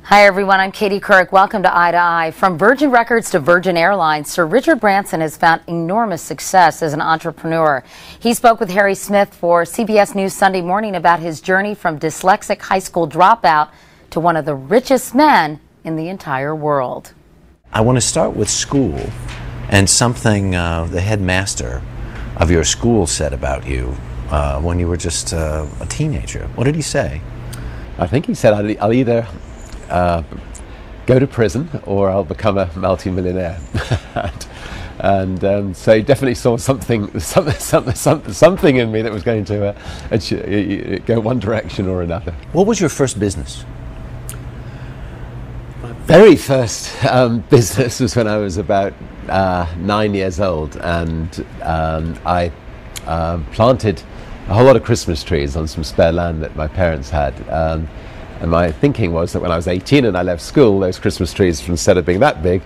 Hi everyone, I'm Katie Couric. Welcome to Eye to Eye. From Virgin Records to Virgin Airlines, Sir Richard Branson has found enormous success as an entrepreneur. He spoke with Harry Smith for CBS News Sunday Morning about his journey from dyslexic high school dropout to one of the richest men in the entire world. I want to start with school and something the headmaster of your school said about you when you were just a teenager. What did he say? I think he said I'll either go to prison or I'll become a multi-millionaire. and so he definitely saw something in me that was going to go one direction or another. What was your first business? My very first business was when I was about 9 years old, and I planted a whole lot of Christmas trees on some spare land that my parents had. And my thinking was that when I was 18 and I left school, those Christmas trees, instead of being that big,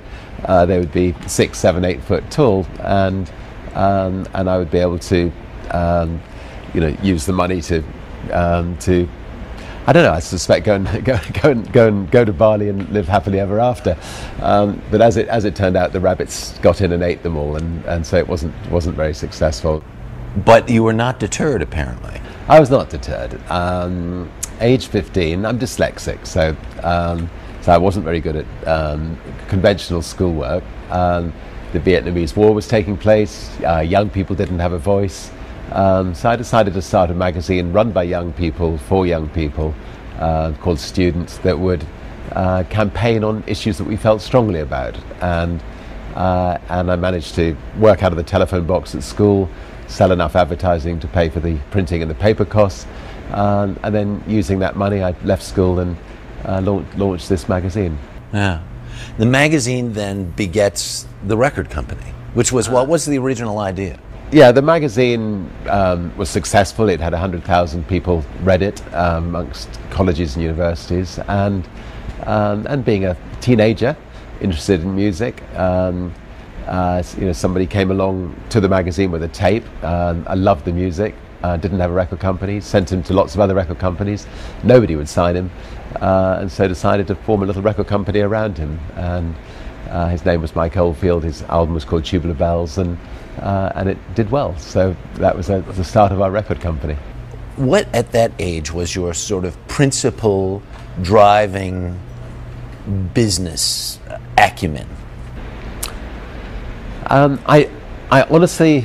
they would be 6, 7, 8 foot tall, and I would be able to, use the money to, I don't know. I suspect go to Bali and live happily ever after. But as it turned out, the rabbits got in and ate them all, and so it wasn't very successful. But you were not deterred, apparently. I was not deterred. Age 15, I'm dyslexic, so I wasn't very good at conventional schoolwork. The Vietnamese War was taking place. Young people didn't have a voice, so I decided to start a magazine run by young people, for young people, called Students, that would campaign on issues that we felt strongly about. And I managed to work out of the telephone box at school, sell enough advertising to pay for the printing and the paper costs. And then using that money, I left school and launched this magazine. Yeah. The magazine then begets the record company, which was, what was the original idea? Yeah, the magazine was successful. It had 100,000 people read it amongst colleges and universities. And being a teenager interested in music, somebody came along to the magazine with a tape. I loved the music. Didn't have a record company, sent him to lots of other record companies. Nobody would sign him, and so decided to form a little record company around him. And his name was Mike Oldfield. His album was called Tubular Bells, and it did well. So that was the start of our record company. What at that age was your sort of principal driving business acumen? I honestly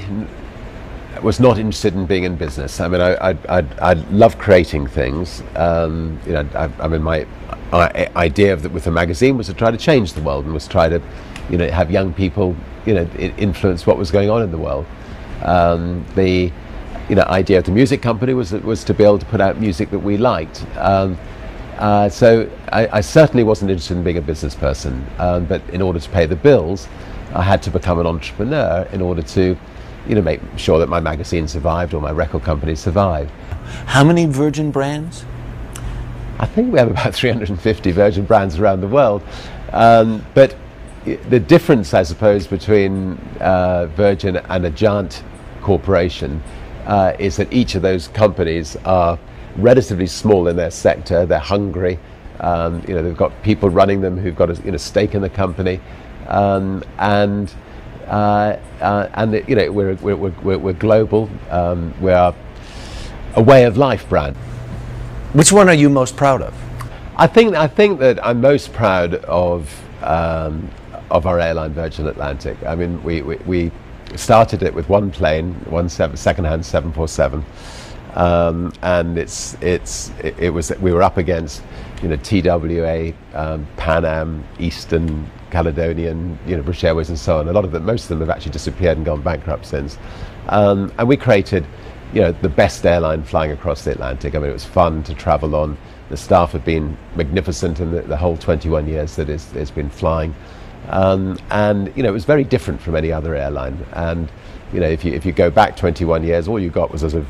was not interested in being in business. I mean, I love creating things. My idea with the magazine was to try to change the world and was try to, have young people, influence what was going on in the world. The, idea of the music company was to be able to put out music that we liked. So I certainly wasn't interested in being a business person. But in order to pay the bills, I had to become an entrepreneur in order to make sure that my magazine survived or my record company survived. How many Virgin brands? I think we have about 350 Virgin brands around the world. But the difference, I suppose, between Virgin and a giant corporation is that each of those companies are relatively small in their sector. They're hungry. They've got people running them who've got a stake in the company, we're global. We're a way of life brand. Which one are you most proud of? I think that I'm most proud of our airline, Virgin Atlantic. I mean, we started it with one plane, second-hand 747, and we were up against TWA, Pan Am, Eastern Caledonian, British Airways, and so on. Most of them have actually disappeared and gone bankrupt since. And we created, the best airline flying across the Atlantic. I mean, it was fun to travel on. The staff have been magnificent in the whole 21 years that it's been flying. It was very different from any other airline. And if you go back 21 years, all you got was a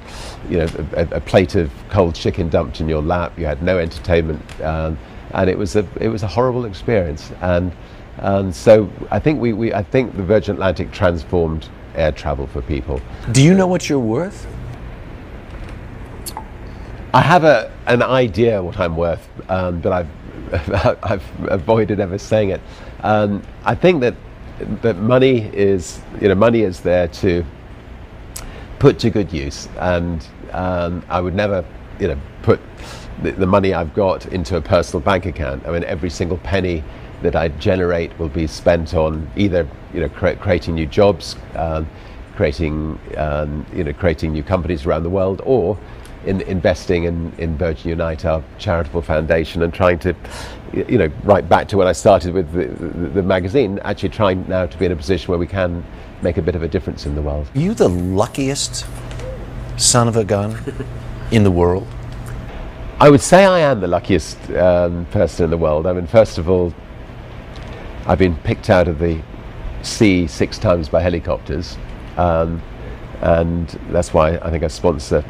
plate of cold chicken dumped in your lap. You had no entertainment, and it was a horrible experience. And so I think the Virgin Atlantic transformed air travel for people. Do you know what you're worth? I have an idea what I'm worth, but I've I've avoided ever saying it. I think that money is there to put to good use, and I would never put the money I've got into a personal bank account. I mean, every single penny that I generate will be spent on either creating new jobs, creating new companies around the world, or in investing in Virgin Unite, our charitable foundation, and trying to, right back to when I started with the magazine, actually trying now to be in a position where we can make a bit of a difference in the world. Are you the luckiest son of a gun in the world? I would say I am the luckiest person in the world. I mean, first of all, I've been picked out of the sea 6 times by helicopters, and that's why I think I sponsor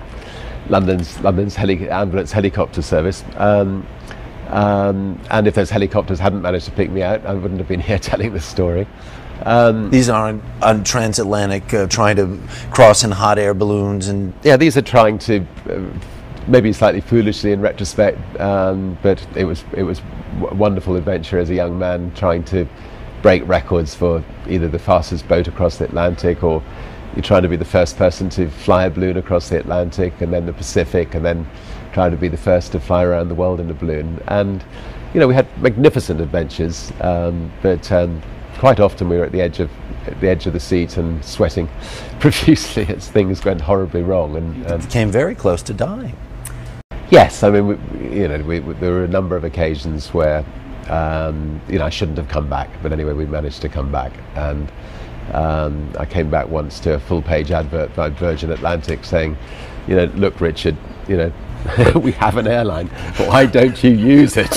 London's ambulance helicopter service. And if those helicopters hadn't managed to pick me out, I wouldn't have been here telling this story. These aren't on transatlantic trying to cross in hot air balloons, and yeah, these are trying to maybe slightly foolishly in retrospect, but it was a wonderful adventure as a young man, trying to break records for either the fastest boat across the Atlantic, or you're trying to be the first person to fly a balloon across the Atlantic and then the Pacific, and then trying to be the first to fly around the world in a balloon. And we had magnificent adventures, but quite often we were at the edge of the seat and sweating profusely as things went horribly wrong. And you came very close to dying. Yes, I mean, there were a number of occasions where I shouldn't have come back, but anyway, we managed to come back. And I came back once to a full-page advert by Virgin Atlantic saying, look, Richard, we have an airline, why don't you use it?